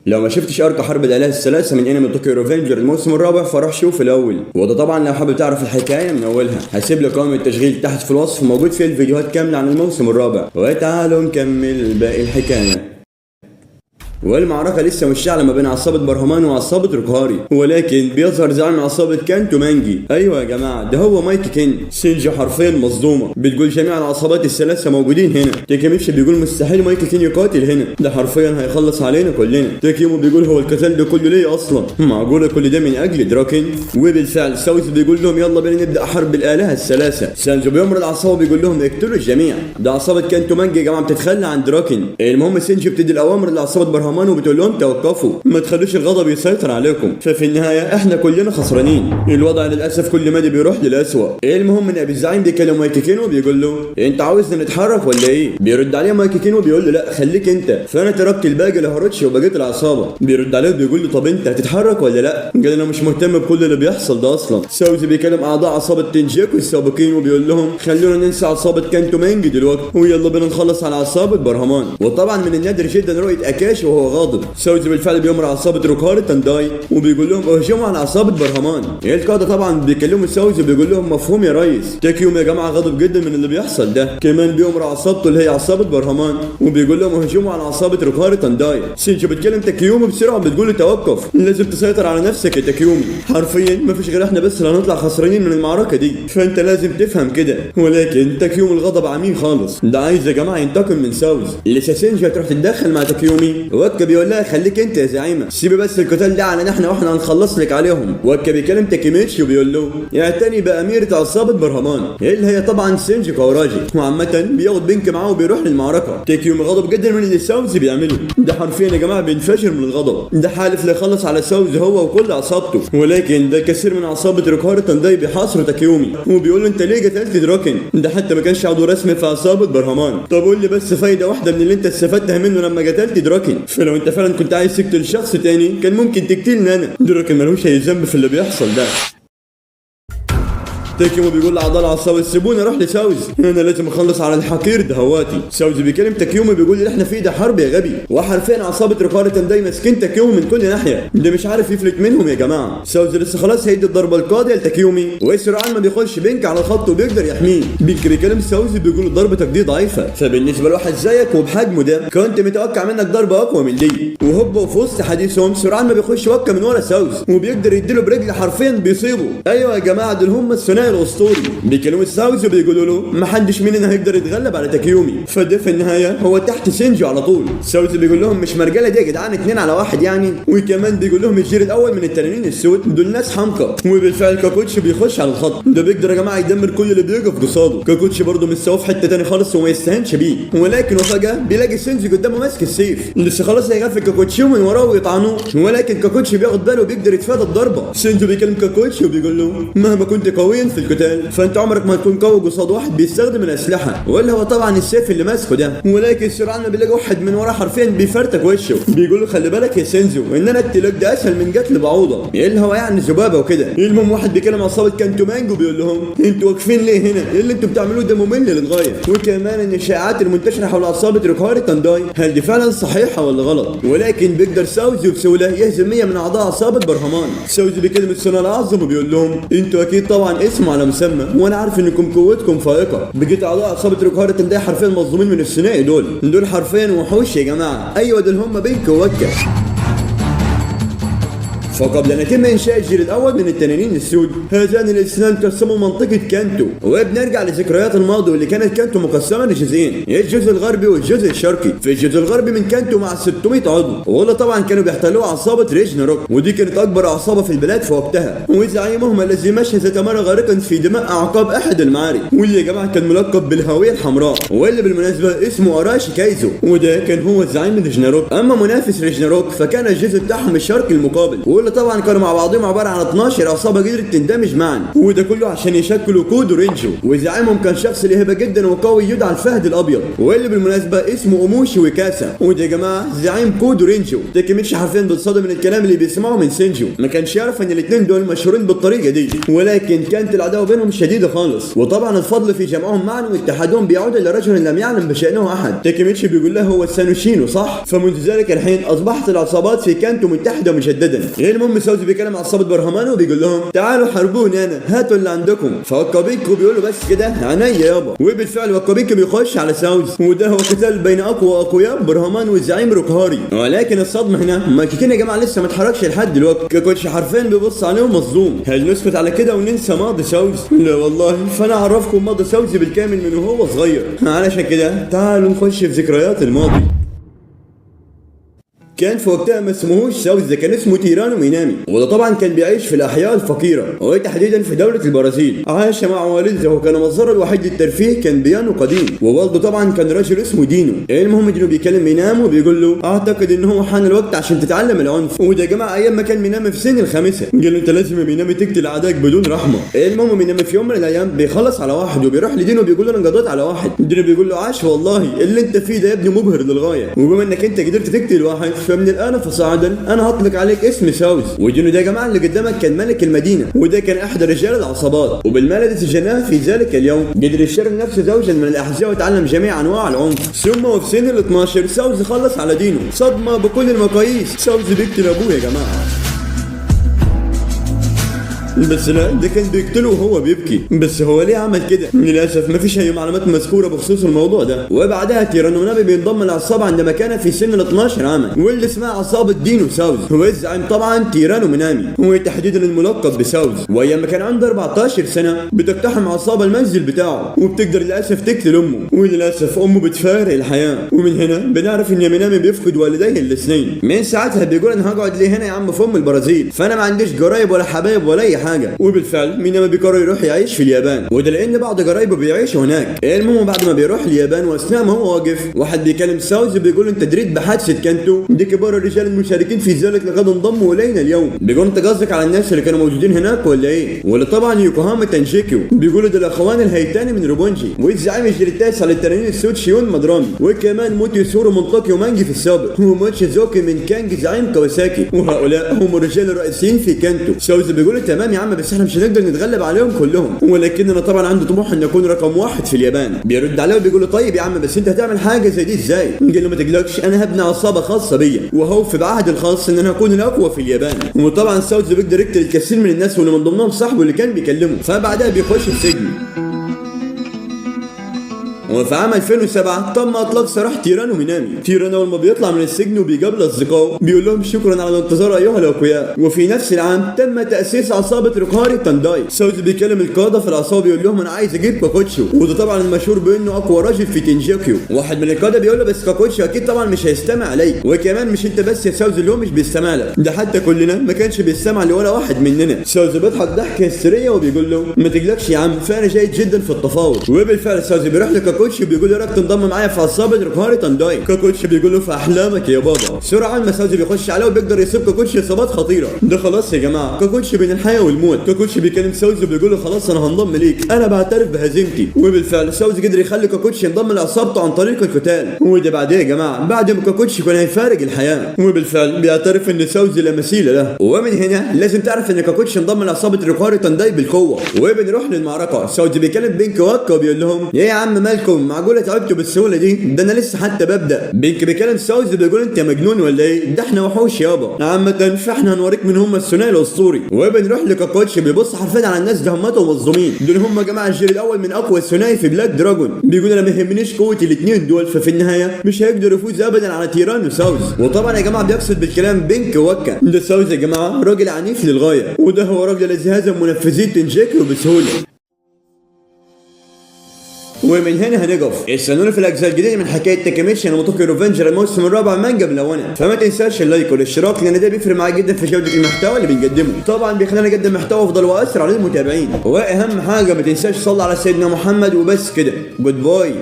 لو ما شفتش ارك حرب الاله الثلاثه من انمي طوكيو ريفنجر الموسم الرابع فروح شوف الاول، وده طبعا لو حابب تعرف الحكايه من اولها. هسيب لك قائمه التشغيل تحت في الوصف، موجود فيه الفيديوهات كامله عن الموسم الرابع، وتعالوا نكمل باقي الحكايه. والمعركة لسه مشتعلة ما بين عصابة برهمان وعصابة روكهاري، ولكن بيظهر زعيم عصابة كانتو مانجي. ايوه يا جماعة، ده هو مايكي كين. سينجي حرفيا مصدومة، بتقول جميع العصابات الثلاثة موجودين هنا. تيكيميتشي بيقول مستحيل مايكي كين يقاتل هنا، ده حرفيا هيخلص علينا كلنا. تاكيومو بيقول هو القتال ده كله ليه اصلا؟ معقولة كل ده من اجل دراكن؟ وبالفعل ساوث بيقول لهم يلا بينا نبدا حرب الالهة الثلاثة. سانجو بيمر العصابة بيقول لهم اقتلوا الجميع، ده عصابة كانتو مانجي يا جماعة بتتخلى عن دراكن. المهم سينجي بتدي الاوامر لعصابة برهمان وبتقول لهم توقفوا، ما تخلوش الغضب يسيطر عليكم، ففي النهايه احنا كلنا خسرانين. الوضع للاسف كل ما بيروح للاسوء. المهم ان ابي الزعيم بيكلم مايكي كين وبيقول له انت عاوزنا نتحرك ولا ايه؟ بيرد عليه مايكي كين وبيقول له لا خليك انت، فانا تركت الباقي لهاروتشي وبقيت العصابه. بيرد عليه وبيقول له طب انت هتتحرك ولا لا؟ قال انا مش مهتم بكل اللي بيحصل ده اصلا. ساوزي بيكلم اعضاء عصابه تنجيكو السابقين وبيقول لهم خلونا ننسى عصابه كانتو مانجي دلوقتي ويلا بينا نخلص على عصابه برهمان. وطبعا من النادر جدا رؤيه اكاشي وهو غاضب. ساوزي بالفعل بيمر عصابه روكهاري تانداي وبيقول لهم اهجموا على عصابه برهمان. القاده طبعا بيكلموا ساوزي وبيقول لهم مفهوم يا ريس. تاكيوم يا جماعه غاضب جدا من اللي بيحصل ده. كمان بيمر عصابته اللي هي عصابه برهمان وبيقول لهم اهجموا على عصابه روكهاري تانداي. سينجي بتكلم تاكيومي بسرعه بتقول له توقف، لازم تسيطر على نفسك يا تاكيومي، حرفيا مفيش غير احنا بس اللي هنطلع خسرانين من المعركه دي، فانت لازم تفهم كده. ولكن تاكيومي الغضب عميق خالص، ده عايز يا جماعه ينتقم من ساوز. لسه سينجي هتروح تتدخل مع تاكيومي، وكا بيقول لها خليك انت يا زعيمه، سيبي بس القتال ده على احنا واحنا هنخلص لك عليهم. وكا بيكلم تاكيميتشي وبيقول له يعتني باميره عصابه برهمان اللي هي طبعا سينجي كوراجي، وعامه بياخد بينك معاه وبيروح للمعركه. تاكيومي غضب جدا من اللي ساوز بيعمله، ده حرفيا يا جماعه بينفجر من الغضب، ده حالف ليخلص على ساوز هو وكل عصابته. ولكن ده كثير من عصابه روكهاري تانداي بيحاصروا تاكيومي وبيقول له انت ليه قتلت دراكن؟ ده حتى ما كانش عضو رسمي في عصابه برهمان. طب قول لي بس فايده واحده من اللي انت استفدتها منه لما قتلت دراكن، فلو انت فعلا كنت عايز تقتل شخص تاني كان ممكن تقتلني انا. دراكن ملوش اي ذنب في اللي بيحصل ده. تاكيومو بيقول لاعضاء العصابه سيبوني اروح لساوز، انا لازم اخلص على الحقير ده هواتي. ساوز بيكلم تاكيومو بيقول اللي احنا فيه ده حرب يا غبي، وحرفيا عصابه روكهاري تانداي ماسكين تاكيومو من كل ناحيه، ده مش عارف يفلت منهم يا جماعه. ساوز لسه خلاص هيدي الضربه القاضيه لتاكيومي، وسرعان ما بيخش بينك على الخط وبيقدر يحميه. بيكلم ساوز بيقول ضربتك دي ضعيفه، فبالنسبه لواحد زيك وبحجمه ده كنت متوقع منك ضربه اقوى من دي. وهوبا وفي وسط حديثهم سرعان ما بيخش وكا من ورا ساوز وبيقدر يديله برجل حرفيا بيصيبه. ايوه يا جماعه دول هم الثنائي الاسطوري. بيكلموا ساوز وبيقولوا له محدش مننا هيقدر يتغلب على تاكيومي، فده في النهايه هو تحت سينجي على طول. ساوز بيقول لهم مش مرجله دي يا جدعان 2 على 1 يعني. وكمان بيقول لهم الجير الاول من التنانين السود دول ناس حمقى. وبالفعل كاكوتشي بيخش على الخط، ده بيقدر يا جماعه يدمر كل اللي بيقف قصاده. كاكوتشي برضه مستواه في حته تاني خالص وما يستهنش بيه، ولكن وفجاه بيلاقي سينجي قدامه ماسك السيف، لسه خلاص هيغفل كاكوتشي من وراه ويطعنوه، ولكن كاكوتشي بياخد باله وبيقدر يتفادى الضربه. سينجي بيكلم كاكوتشي وبيقول له مهما كنت قويا في القتال فانت عمرك ما تكون قوي قصاد واحد بيستخدم الاسلحه، واللي هو طبعا السيف اللي ماسكه ده. ولكن سرعان ما بيلاقي واحد من وراه حرفيا بيفرتك وشه، بيقول له خلي بالك يا سينزو ان انا اقتلك ده اسهل من قتل بعوضه، اللي هو يعني ذبابه وكده. المهم واحد بيكلم عصابه كانتو مانجو بيقول لهم انتوا واقفين ليه هنا؟ ايه اللي انتوا بتعملوه ده ممل للغايه. وكمان ان الشائعات المنتشره حول عصابه روكهاري تانداي هل دي فعلا صحيحه ولا غلط؟ ولكن بيقدر ساوزي بسهوله يهزم 100 من اعضاء عصابه برهمان. ساوزي بيكلم الثنائي الاعظم وبيقول لهم انتوا اكيد طبعا اسم على مسمى، وانا عارف انكم قوتكم فائقه. بقيت اعضاء عصابه روكهاري تانداي حرفيا مظلومين من الثنائي دول حرفيا وحوش يا جماعه. ايوه دول هم بينك ووكا. فقبل ان يتم انشاء الجيل الاول من التنانين السود هذان الاثنان قسموا منطقه كانتو، وبنرجع لذكريات الماضي واللي كانت كانتو مقسمه لجزئين، الجزء الغربي والجزء الشرقي. في الجزء الغربي من كانتو مع 600 عضو، واللي طبعا كانوا بيحتلوا عصابه ريجناروك، ودي كانت اكبر عصابه في البلاد في وقتها، وزعيمهم الذي مشى ذات مره غارقا في دماء اعقاب احد المعارك، واللي يا جماعه كان ملقب بالهويه الحمراء، واللي بالمناسبه اسمه اراشي كايزو، وده كان هو زعيم ريجناروك. اما منافس ريجناروك فكان الجزء بتاعهم الشرقي المقابل، واللي دول طبعا كانوا مع بعضهم عباره عن 12 عصابه قدرت تندمج معا، وده كله عشان يشكلوا كودو رينجو، وزعيمهم كان شخص ليه هبه جدا وقوي يدعى الفهد الابيض، واللي بالمناسبه اسمه اوموشي ويكاسا. وده يا جماعه زعيم كودو رينجو. تاكيميتشي حرفيا بيتصدم من الكلام اللي بيسمعه من سينجو، ما كانش يعرف ان الاثنين دول مشهورين بالطريقه دي، ولكن كانت العداوه بينهم شديده خالص، وطبعا الفضل في جمعهم معا واتحادهم بيعود الى رجل لم يعلم بشانه احد. تاكيميتشي بيقول له هو سانوشينو صح؟ فمنذ ذلك الحين اصبحت العصابات في كانتو متحده مجددا. المهم ساوزي بيكلم عصابه برهمانو وبيقول لهم تعالوا حاربوني انا، هاتوا اللي عندكم. فوكابيكو بيقول له بس كده عينيا يابا، وبالفعل وكابيكو بيخش على ساوزي، وده هو قتال بين اقوى اقوياء برهمان والزعيم روكهاري. ولكن الصدمه هنا ماكيكين يا جماعه لسه ما اتحركش لحد دلوقتي، كاكوتشي حرفيا بيبص عليه مظلوم. هل نسكت على كده وننسى ماضي ساوزي؟ لا والله، فانا اعرفكم ماضي ساوزي بالكامل من وهو صغير، علشان كده تعالوا نخش في ذكريات الماضي. كان في وقتها ما اسمهوش ساوزي، كان اسمه تيرانو مينامي، وده طبعا كان بيعيش في الاحياء الفقيره وتحديدا في دوله البرازيل. عاش مع والده وكان مصدره الوحيد للترفيه كان بيانو قديم، ووالده طبعا كان راجل اسمه دينو. المهم دينو بيكلم مينامو وبيقول له اعتقد ان هو حان الوقت عشان تتعلم العنف. وده يا جماعه ايام ما كان مينامي في سن الخامسه، قال له انت لازم يا مينامي تقتل اعدائك بدون رحمه. المهم مينامي في يوم من الايام بيخلص على واحد وبيروح لدينو بيقول له انا قضيت على واحد. دينو بيقول له عاش والله، اللي انت فيه ده يا ابني مبهر للغايه، وبما انك انت قدرت تقتل واحد فمن الان فصاعدا انا هطلق عليك اسم ساوزي. ودينو ده يا جماعه اللي قدامك كان ملك المدينه، وده كان احد رجال العصابات، وبالمال سجناه في ذلك اليوم قدر يشتري نفسه زوجا من الاحذيه وتعلم جميع انواع العنف. ثم وفي سن ال 12 ساوزي خلص على دينو، صدمه بكل المقاييس، ساوزي بيقتل ابوه يا جماعه. بس لا، ده كان بيقتله وهو بيبكي. بس هو ليه عمل كده؟ للاسف مفيش اي معلومات مذكوره بخصوص الموضوع ده. وبعدها تيرانو مينامي بينضم للعصابه عندما كان في سن ال 12 عاما، واللي اسمها عصابه دينو ساوزي، هو الزعيم طبعا تيرانو مينامي، وتحديدا الملقب بساوزي. وايام ما كان عنده 14 سنه بتقتحم عصابه المنزل بتاعه، وبتقدر للاسف تقتل امه، وللاسف امه بتفارق الحياه. ومن هنا بنعرف ان مينامي بيفقد والديه الاثنين. من ساعتها بيقول انا هقعد ليه هنا يا عم في البرازيل، فانا ما عنديش قرايب ولا حبايب ولا اي حاجه. وبالفعل مينامي بيقرر يروح يعيش في اليابان، وده لان بعض قرايبه بيعيشوا هناك. المهم بعد ما بيروح اليابان واثناء ما هو واقف واحد بيكلم ساوزي بيقول انت دريت بحادثه كانتو، دي كبار الرجال المشاركين في ذلك لقد انضموا الينا اليوم. بيقول انت قصدك على الناس اللي كانوا موجودين هناك ولا ايه؟ ولا طبعا يوكوهاما تانجيكيو، بيقولوا ده الاخوان الهيتاني من روبونجي، والزعيم الجريتاس على التنانين السود شيون مدرامي، وكمان موتي سورو من طوكيو مانجي في السابق، وموتشيزوكي من كانج زعيم كawasaki، وهؤلاء هم الرجال الرئيسيين في كانتو. ساوزي بيقول تمام يا عم بس احنا مش هنقدر نتغلب عليهم كلهم، ولكن انا طبعا عندي طموح ان اكون رقم واحد في اليابان. بيرد عليه وبيقول له طيب يا عم بس انت هتعمل حاجه زي دي ازاي؟ قال له ما تقلقش انا هبني عصابه خاصه بيا، وهوفي بعهد الخاص ان انا هكون الاقوى في اليابان. وطبعا ساوزي بيقدر يقتل الكثير من الناس واللي من ضمنهم صاحبه اللي كان بيكلمه، فبعدها بيخش السجن. وفي عام 2007 تم اطلاق سراح تيرانو مينامي. تيرانو اول ما بيطلع من السجن وبيقابل اصدقائه بيقول لهم شكرا على الانتظار ايها الاقوياء. وفي نفس العام تم تاسيس عصابه روكهاري تانداي. ساوزي بيكلم القاده في العصابه بيقول لهم انا عايز اجيب كاكوتشو، وده طبعا المشهور بانه اقوى راجل في تنجيكيو. واحد من القاده بيقول له بس كاكوتشو اكيد طبعا مش هيستمع عليك، وكمان مش انت بس يا ساوزي اللي هو مش بيستمع لك، ده حتى كلنا ما كانش بيستمع لولا واحد مننا. ساوزي بيضحك ضحكه هستيريه وبيقول له ما تقلقش يا عم فانا جيد جدا في التفاوض. وبالفعل ساوزي بيروح لكاكوتشو بيقول له تنضم معايا في عصابه روكهاري تانداي. كاكوتشي بيقول له في احلامك يا بابا. سرعان ما ساوزي بيخش عليه وبيقدر يصيب كاكوتشي اصابات خطيره. ده خلاص يا جماعه كاكوتشي بين الحياه والموت. كاكوتشي بيكلم ساوزي وبيقول له خلاص انا هنضم ليك، انا بعترف بهزيمتي. وبالفعل ساوزي قدر يخلي كاكوتشي ينضم لعصابته عن طريق القتال. وده بعدين يا جماعه بعد ما كاكوتشي كان هيفارق الحياه. وبالفعل بيعترف ان ساوزي لا مثيل له. ومن هنا لازم تعرف ان كاكوتشي انضم لعصابه روكهاري تانداي بالقوه. وبنروح للمعركه. ساوزي بيكلم بينك واكا وبيقول لهم يا عم مالكم معقوله تعبتوا بالسهوله دي؟ ده انا لسه حتى ببدا. بينك بيكلم ساوزي بيقول انت مجنون ولا ايه؟ ده احنا وحوش يابا. عامه فاحنا هنوريك من هم الثنائي الاسطوري. وبنروح لكاكوتشي بيبص حرفيا على الناس ده همتهم مظلومين، دول هم جماعه الجيل الاول من اقوى الثنائي في بلاك دراجون. بيقول انا ما يهمنيش قوه الاثنين دول، ففي النهايه مش هيقدر يفوز ابدا على تيرانو ساوزي. وطبعا يا جماعه بيقصد بالكلام بينك وكا. ده ساوزي يا جماعه راجل عنيف للغايه، وده هو راجل الذي هزم منفذي تنجيكيو بسهوله. ومن هنا هنقف. استنونا في الاجزاء الجديده من حكايه تاكيميتشي انا موتوكي ريفنجر الموسم الرابع مانجا ملونه. فما تنساش اللايك والاشتراك لان ده بيفرق معايا جدا في جوده المحتوى اللي بنقدمه، طبعا بيخلينا نقدم محتوى افضل واسرع للمتابعين. واهم حاجه ما تنساش تصلي على سيدنا محمد وبس كده. جود باي.